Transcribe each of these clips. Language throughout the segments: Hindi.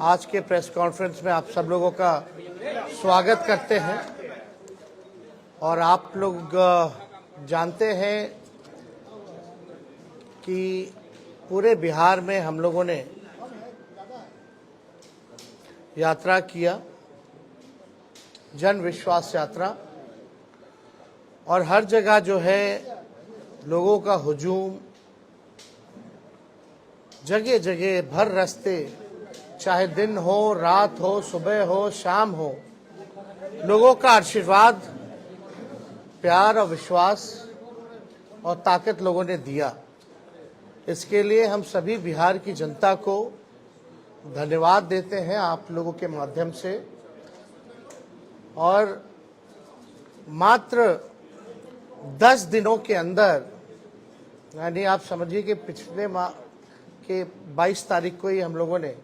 आज के प्रेस कॉन्फ्रेंस में आप सब लोगों का स्वागत करते हैं। और आप लोग जानते हैं कि पूरे बिहार में हम लोगों ने यात्रा किया, जन विश्वास यात्रा, और हर जगह जो है लोगों का हुजूम, जगह जगह भर रास्ते, चाहे दिन हो, रात हो, सुबह हो, शाम हो, लोगों का आशीर्वाद, प्यार और विश्वास और ताकत लोगों ने दिया। इसके लिए हम सभी बिहार की जनता को धन्यवाद देते हैं आप लोगों के माध्यम से। और मात्र 10 दिनों के अंदर, यानी आप समझिए कि पिछले माह के 22 तारीख को ही हम लोगों ने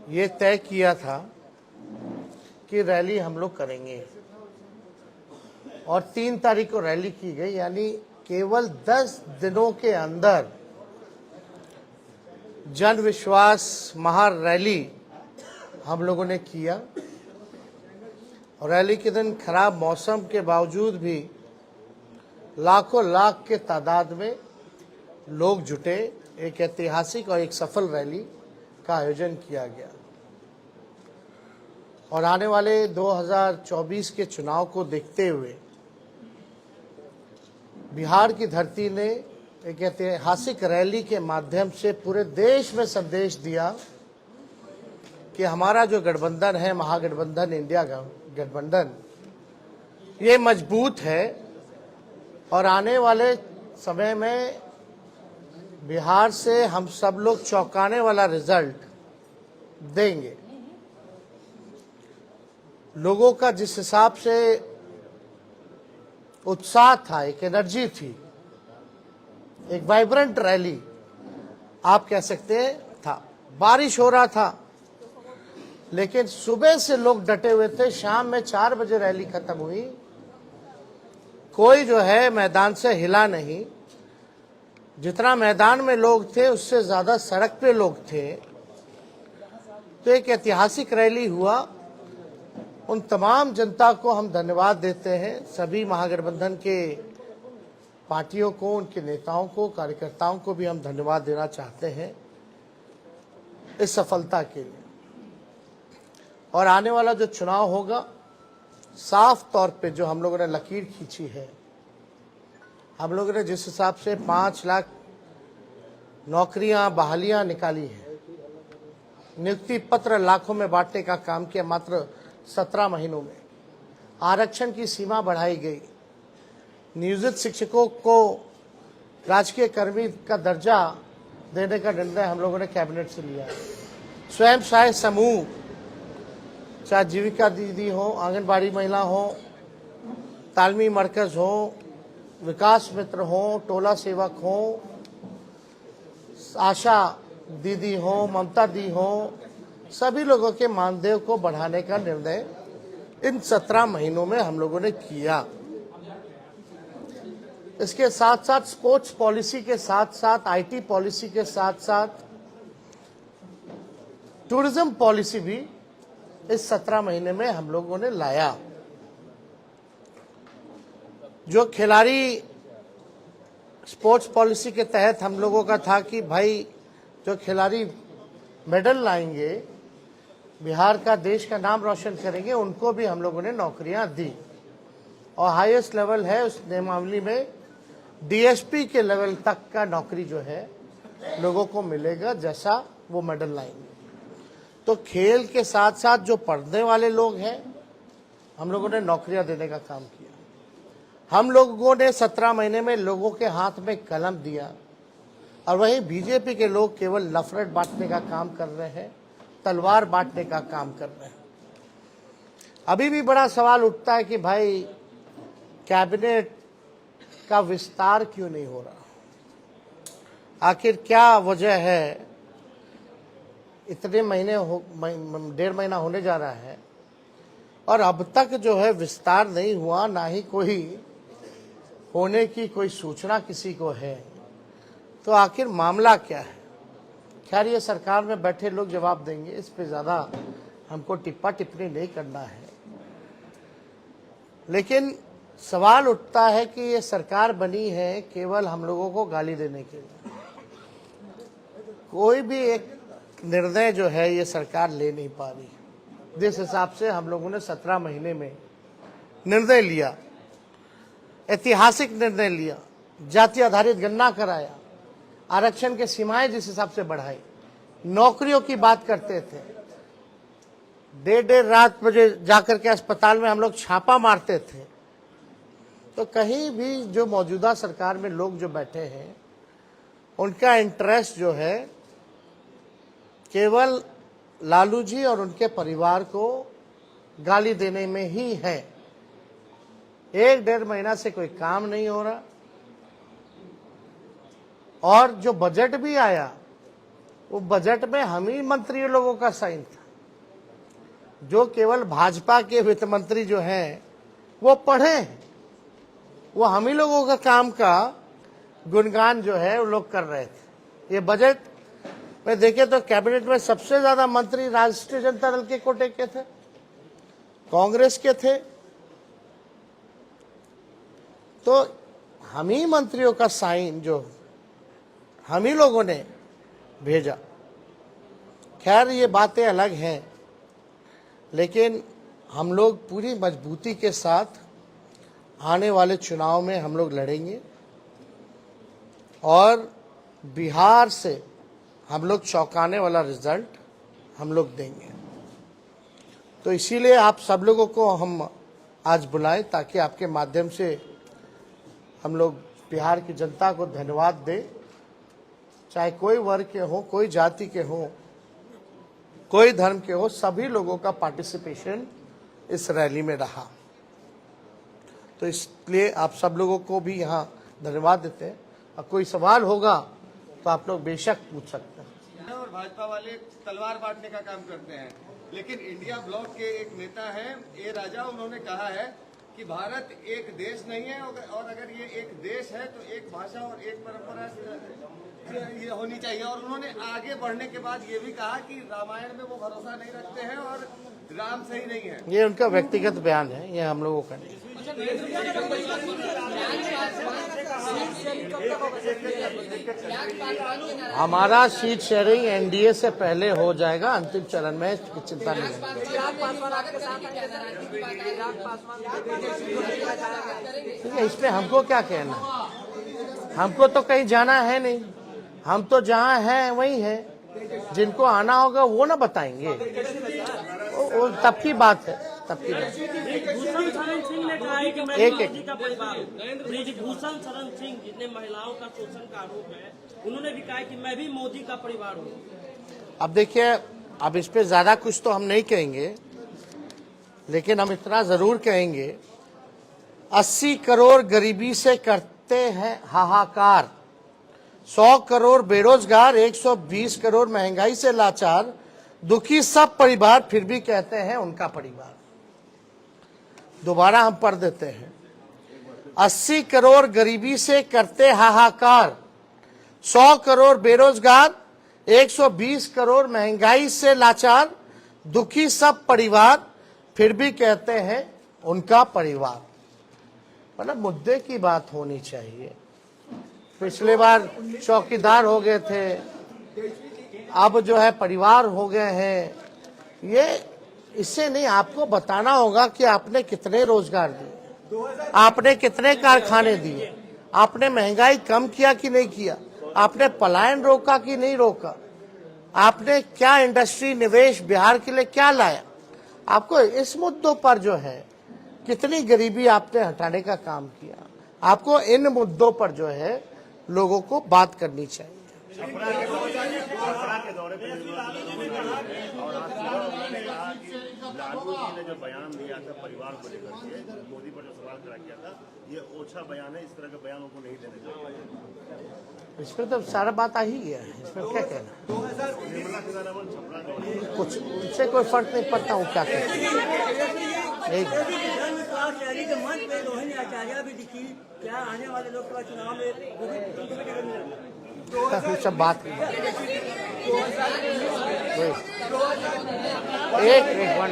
ये तय किया था कि रैली हम लोग करेंगे, और 3 तारीख को रैली की गई। यानी केवल 10 दिनों के अंदर जन विश्वास महारैली हम लोगों ने किया। और रैली के दिन खराब मौसम के बावजूद भी लाखों लाख के तादाद में लोग जुटे। एक ऐतिहासिक और एक सफल रैली का आयोजन किया गया। और आने वाले 2024 के चुनाव को देखते हुए बिहार की धरती ने एक ऐतिहासिक रैली के माध्यम से पूरे देश में संदेश दिया कि हमारा जो गठबंधन है, महागठबंधन, इंडिया गठबंधन, ये मजबूत है और आने वाले समय में बिहार से हम सब लोग चौंकाने वाला रिजल्ट देंगे। लोगों का जिस हिसाब से उत्साह था, एक एनर्जी थी, एक वाइब्रेंट रैली आप कह सकते हैं था। बारिश हो रहा था लेकिन सुबह से लोग डटे हुए थे। शाम में 4 बजे रैली खत्म हुई, कोई जो है मैदान से हिला नहीं। जितना मैदान में लोग थे उससे ज्यादा सड़क पे लोग थे। तो एक ऐतिहासिक रैली हुआ। उन तमाम जनता को हम धन्यवाद देते हैं, सभी महागठबंधन के पार्टियों को, उनके नेताओं को, कार्यकर्ताओं को भी हम धन्यवाद देना चाहते हैं इस सफलता के लिए। और आने वाला जो चुनाव होगा, साफ तौर पे जो हम लोगों ने लकीर खींची है, हम लोगों ने जिस हिसाब से 5 लाख नौकरियां, बहालियां निकाली है, नियुक्ति पत्र लाखों में बांटने का काम किया मात्र 17 महीनों में, आरक्षण की सीमा बढ़ाई गई, नियोजित शिक्षकों को राजकीय कर्मी का दर्जा देने का निर्णय हम लोगों ने कैबिनेट से लिया है। स्वयं सहायता समूह, चाहे जीविका दीदी हो, आंगनबाड़ी महिला हो, तालमी मरकज हो, विकास मित्र हो, टोला सेवक हो, आशा दीदी हो, ममता दी हो, सभी लोगों के मानदेय को बढ़ाने का निर्णय इन 17 महीनों में हम लोगों ने किया। इसके साथ साथ स्पोर्ट्स पॉलिसी के साथ साथ, आईटी पॉलिसी के साथ साथ टूरिज्म पॉलिसी भी इस 17 महीने में हम लोगों ने लाया। जो खिलाड़ी स्पोर्ट्स पॉलिसी के तहत हम लोगों का था कि भाई जो खिलाड़ी मेडल लाएंगे, बिहार का, देश का नाम रोशन करेंगे, उनको भी हम लोगों ने नौकरियां दी। और हाईएस्ट लेवल है उस नियमावली में, डीएसपी के लेवल तक का नौकरी जो है लोगों को मिलेगा जैसा वो मेडल लाएंगे। तो खेल के साथ साथ जो पढ़ने वाले लोग हैं, हम लोगों ने नौकरियां देने का काम किया। हम लोगों ने 17 महीने में लोगों के हाथ में कलम दिया। और वहीं बीजेपी के लोग केवल नफरत बांटने का काम कर रहे हैं, तलवार बांटने का काम कर रहे हैं। अभी भी बड़ा सवाल उठता है कि भाई कैबिनेट का विस्तार क्यों नहीं हो रहा, आखिर क्या वजह है। इतने महीने 1.5 महीना होने जा रहा है और अब तक जो है विस्तार नहीं हुआ, ना ही कोई होने की कोई सूचना किसी को है। तो आखिर मामला क्या है? खैर ये सरकार में बैठे लोग जवाब देंगे, इस पे ज़्यादा हमको टिप्पा टिप्पणी नहीं करना है। लेकिन सवाल उठता है कि ये सरकार बनी है केवल हम लोगों को गाली देने के लिए। कोई भी एक निर्णय जो है ये सरकार ले नहीं पा रही। जिस हिसाब से हम लोगों ने 17 महीने में निर्णय लिया, ऐतिहासिक निर्णय लिया, जाति आधारित गणना कराया, आरक्षण के सीमाएं जिस हिसाब से बढ़ाई, नौकरियों की बात करते थे, देर रात बजे जाकर के अस्पताल में हम लोग छापा मारते थे, तो कहीं भी जो मौजूदा सरकार में लोग जो बैठे हैं उनका इंटरेस्ट जो है केवल लालू जी और उनके परिवार को गाली देने में ही है। 1-1.5 महीना से कोई काम नहीं हो रहा, और जो बजट भी आया वो बजट में हम ही मंत्री लोगों का साइन था। जो केवल भाजपा के वित्त मंत्री जो हैं वो पढ़े हैं, वो हम ही लोगों का काम का गुणगान जो है वो लोग कर रहे थे। ये बजट में देखे तो कैबिनेट में सबसे ज्यादा मंत्री राष्ट्रीय जनता दल के कोटे के थे, कांग्रेस के थे, तो हम ही मंत्रियों का साइन जो हम ही लोगों ने भेजा। खैर ये बातें अलग हैं, लेकिन हम लोग पूरी मजबूती के साथ आने वाले चुनाव में हम लोग लड़ेंगे और बिहार से हम लोग चौंकाने वाला रिजल्ट हम लोग देंगे। तो इसीलिए आप सब लोगों को हम आज बुलाएं ताकि आपके माध्यम से हम लोग बिहार की जनता को धन्यवाद दें। चाहे कोई वर्ग के हो, कोई जाति के हो, कोई धर्म के हो, सभी लोगों का पार्टिसिपेशन इस रैली में रहा। तो इसलिए आप सब लोगों को भी यहाँ धन्यवाद देते हैं। और कोई सवाल होगा तो आप लोग बेशक पूछ सकते हैं। और भाजपा वाले तलवार बांटने का काम करते हैं, लेकिन इंडिया ब्लॉक के एक नेता है ए राजा, उन्होंने कहा है कि भारत एक देश नहीं है, और अगर ये एक देश है तो एक भाषा और एक परंपरा ये होनी चाहिए। और उन्होंने आगे बढ़ने के बाद ये भी कहा कि रामायण में वो भरोसा नहीं रखते हैं और राम सही नहीं है। ये उनका व्यक्तिगत बयान है, ये हम लोगों का नहीं। हमारा सीट शेयरिंग एनडीए से पहले हो जाएगा, अंतिम चरण में चिंता नहीं है। ठीक है, इसमें हमको क्या कहना, हमको तो कहीं जाना है नहीं, हम तो जहाँ हैं वही है। जिनको आना होगा वो ना बताएंगे, वो तब की बात है, तब की बात। ब्रिजभूषण शरण सिंह ने कहा है कि मैं मोदी का परिवार हूं। ब्रिजभूषण शरण सिंह जितने महिलाओं का शोषण का आरोप है, उन्होंने भी कहा कि मैं भी मोदी का परिवार हूं। अब देखिए, अब इस पे ज्यादा कुछ तो हम नहीं कहेंगे, लेकिन हम इतना जरूर कहेंगे 80 करोड़ गरीबी से करते हैं हाहाकार, 100 करोड़ बेरोजगार, 120 करोड़ महंगाई से लाचार, दुखी सब परिवार फिर भी कहते हैं उनका परिवार। दोबारा हम पढ़ देते हैं, 80 करोड़ गरीबी से करते हाहाकार, 100 करोड़ बेरोजगार, 120 करोड़ महंगाई से लाचार, दुखी सब परिवार फिर भी कहते हैं उनका परिवार। मतलब मुद्दे की बात होनी चाहिए। पिछले बार चौकीदार हो गए थे, अब जो है परिवार हो गए हैं। ये इससे नहीं, आपको बताना होगा कि आपने कितने रोजगार दिए, आपने कितने कारखाने दिए, आपने महंगाई कम किया कि नहीं किया, आपने पलायन रोका कि नहीं रोका, आपने क्या इंडस्ट्री निवेश बिहार के लिए क्या लाया। आपको इस मुद्दों पर जो है कितनी गरीबी आपने हटाने का काम किया, आपको इन मुद्दों पर जो है लोगों को बात करनी चाहिए। लालू जी ने जो बयान दिया था परिवार को लेकर के, मोदी पर जो सवाल खड़ा किया था, ये ओछा बयान है, इस तरह के बयान उनको नहीं देने चाहिए। इसमें तो सारा बात आ ही गया है, इसमें क्या कहना, कुछ इससे कोई फर्क नहीं पड़ता हूँ क्या सब बात एक वन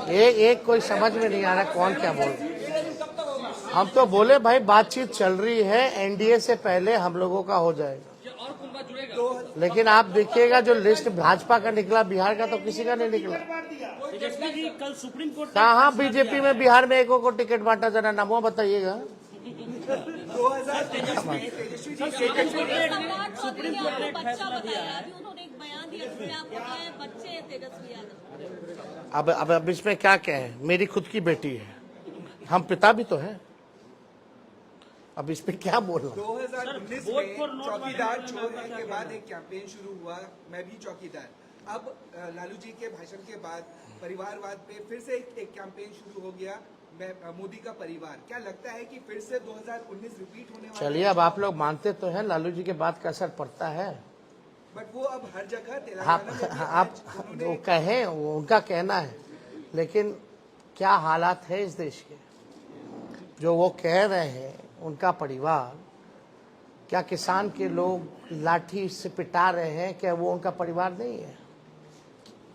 एक कोई समझ में नहीं आ रहा कौन क्या बोल रहा। हम तो बोले भाई बातचीत चल रही है, एनडीए से पहले हम लोगों का हो जाएगा, लेकिन आप देखिएगा जो लिस्ट भाजपा का निकला, बिहार का तो किसी का नहीं निकला। तेजस्वी जी कल सुप्रीम कोर्ट कहाँ बीजेपी में बिहार में एक को टिकट बांटा, जरा नामों बताइएगा। सुप्रीम कोर्ट ने एक फैसला दिया है। उन्होंने एक बयान दिया जिसमें आपको कहा है बच्चे हैं तेजस्वी यादव। अब इसमें क्या कहें, मेरी खुद की बेटी है, हम पिता भी तो हैं, अब इस पे क्या बोलना। 2019 में चौकीदार चोर है के बाद एक कैंपेन शुरू हुआ, मैं भी चौकीदार। अब लालू जी के भाषण के बाद परिवारवाद पे फिर से एक कैंपेन शुरू हो गया, मैं मोदी का परिवार। क्या लगता है कि फिर से 2019 रिपीट होने वाला है? चलिए, अब आप लोग मानते तो हैं लालू जी के बात का असर पड़ता है, बट वो अब हर जगह तेलंगाना में भी आप वो कहें, वो उनका कहना है, लेकिन क्या हालात है इस देश के, जो वो कह रहे हैं उनका परिवार, क्या किसान के लोग लाठी से पिटा रहे हैं, क्या वो उनका परिवार नहीं है?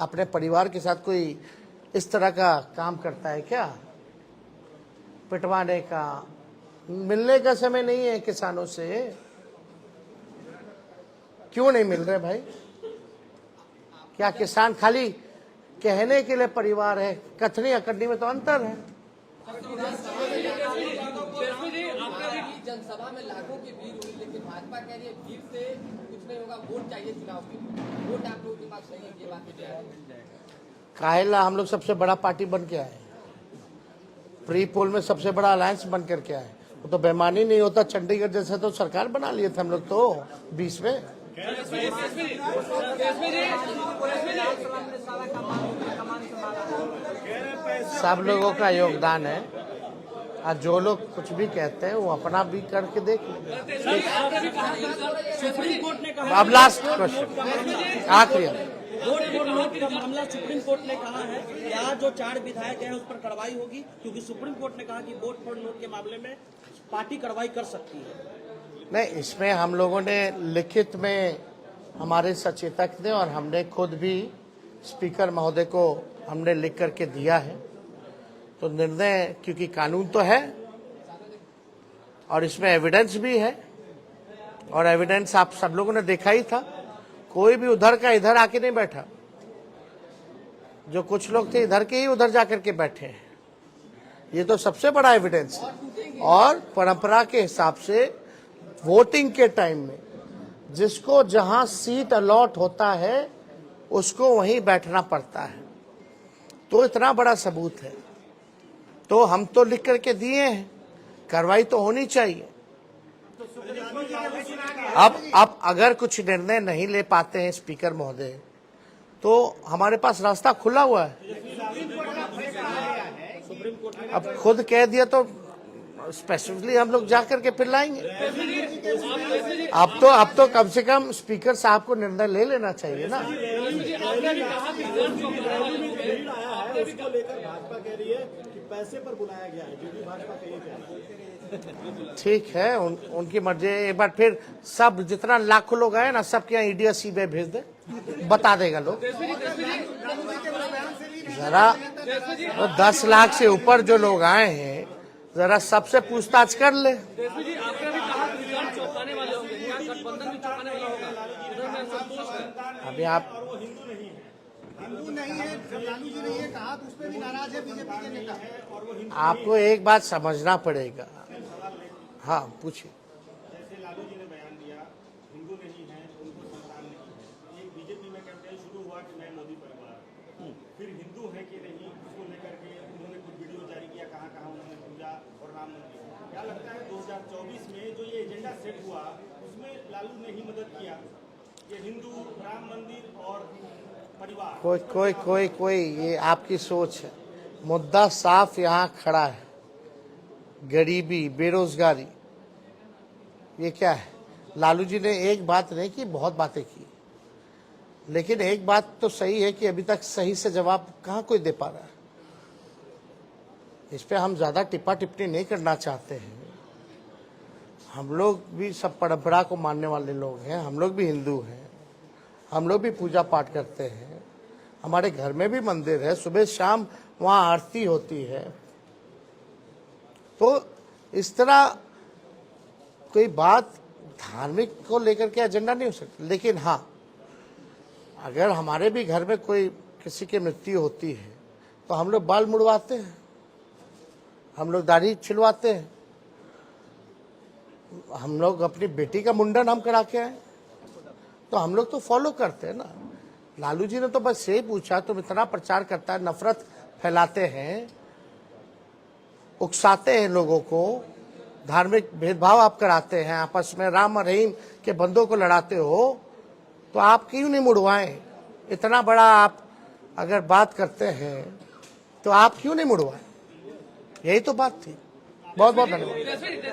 अपने परिवार के साथ कोई इस तरह का काम करता है क्या? पिटवाने का, मिलने का समय नहीं है किसानों से। क्यों नहीं मिल रहे भाई? क्या किसान खाली कहने के लिए परिवार है? कथनी अकड़नी में तो अंतर है। जनसभा में लाखों की भीड़ हुई, लेकिन भाजपा कह रही है भीड़ से कुछ नहीं होगा, वोट चाहिए चुनाव के लिए। वोट आप लोगों के पास नहीं है, ये बात काहेला हम लोग सबसे बड़ा पार्टी बन के आए, प्री पोल में सबसे बड़ा अलायंस बन करके आए। वो तो बेमानी नहीं होता, चंडीगढ़ जैसे तो सरकार बना लिए थे हम लोग तो 20 में। सब लोगों का योगदान है, और जो लोग कुछ भी कहते हैं वो अपना भी करके देख लें। सुप्रीम कोर्ट ने कहा, अब लास्ट क्वेश्चन, आखिरी। वोट फॉर नोट का मामला सुप्रीम कोर्ट ने कहा है कि आज जो 4 विधायक हैं उस पर कार्रवाई होगी, क्योंकि सुप्रीम कोर्ट ने कहा कि वोट फॉर नोट के मामले में पार्टी कार्रवाई कर सकती है। नहीं, इसमें हम लोगों ने लिखित में हमारे सचेतक ने और हमने खुद भी स्पीकर महोदय को हमने लिख करके दिया है। तो निर्णय, क्योंकि कानून तो है और इसमें एविडेंस भी है, और एविडेंस आप सब लोगों ने देखा ही था, कोई भी उधर का इधर आके नहीं बैठा। जो कुछ लोग थे इधर के ही उधर जाकर के बैठे हैं, ये तो सबसे बड़ा एविडेंस है। और परंपरा के हिसाब से वोटिंग के टाइम में जिसको जहां सीट अलॉट होता है उसको वहीं बैठना पड़ता है, तो इतना बड़ा सबूत है। तो हम तो लिख करके दिए हैं, कार्रवाई तो होनी चाहिए। अब अगर कुछ निर्णय नहीं ले पाते हैं स्पीकर महोदय, तो हमारे पास रास्ता खुला हुआ है। अब खुद कह दिया तो स्पेसिफिकली हम लोग जाकर के फिर लाएंगे। अब तो कम से कम स्पीकर साहब को निर्णय ले लेना चाहिए ना। उसको लेकर भाजपा कह रही है कि पैसे पर बुलाया गया है, जो भी भाजपा कह रही है। ठीक है, उनकी मर्जी। एक बार फिर सब जितना लाखों लोग आए ना, सबके यहाँ ईडी सीबीआई भेज दे, बता देगा लोग। जरा तो 10 लाख से ऊपर जो लोग आए हैं, जरा सबसे पूछताछ कर ले। अभी आप हिंदू नहीं है, लालू जी ने ये कहा, तो उस पर भी नाराज है बीजेपी के नेता। आपको एक बात समझना पड़ेगा। हाँ, पूछिए। जैसे लालू जी ने बयान दिया, हिंदू नहीं है, उनको संतान नहीं है। एक बीजेपी में कैंपेन शुरू हुआ कि मैं मोदी परिवार, फिर हिंदू है कि नहीं, उसको लेकर के उन्होंने कुछ वीडियो जारी किया, कहाँ कहाँ उन्होंने पूजा और राम मंदिर। क्या लगता है 2024 में जो ये एजेंडा सेट हुआ, उसमें लालू ने ही मदद किया कि हिंदू, राम मंदिर और परिवार? कोई ये आपकी सोच है। मुद्दा साफ यहाँ खड़ा है, गरीबी, बेरोजगारी। ये क्या है? लालू जी ने एक बात नहीं की, बहुत बातें की, लेकिन एक बात तो सही है कि अभी तक सही से जवाब कहाँ कोई दे पा रहा है। इस पे हम ज़्यादा टिप्पा टिप्पणी नहीं करना चाहते हैं। हम लोग भी सब परंपरा को मानने वाले लोग हैं, हम लोग भी हिंदू हैं, हम लोग भी पूजा पाठ करते हैं, हमारे घर में भी मंदिर है, सुबह शाम वहाँ आरती होती है। तो इस तरह कोई बात धार्मिक को लेकर के एजेंडा नहीं हो सकता। लेकिन हाँ, अगर हमारे भी घर में कोई किसी की मृत्यु होती है तो हम लोग बाल मुड़वाते हैं, हम लोग दाढ़ी छिलवाते हैं, हम लोग अपनी बेटी का मुंडन हम करा के आए, तो हम लोग तो फॉलो करते हैं ना। लालू जी ने तो बस यही पूछा, तुम इतना प्रचार करता है, नफरत फैलाते हैं, उकसाते हैं लोगों को, धार्मिक भेदभाव आप कराते हैं, आपस में राम और रहीम के बंदों को लड़ाते हो, तो आप क्यों नहीं मुड़वाएं? इतना बड़ा आप अगर बात करते हैं तो आप क्यों नहीं मुड़वाएं? यही तो बात थी। बहुत बहुत धन्यवाद।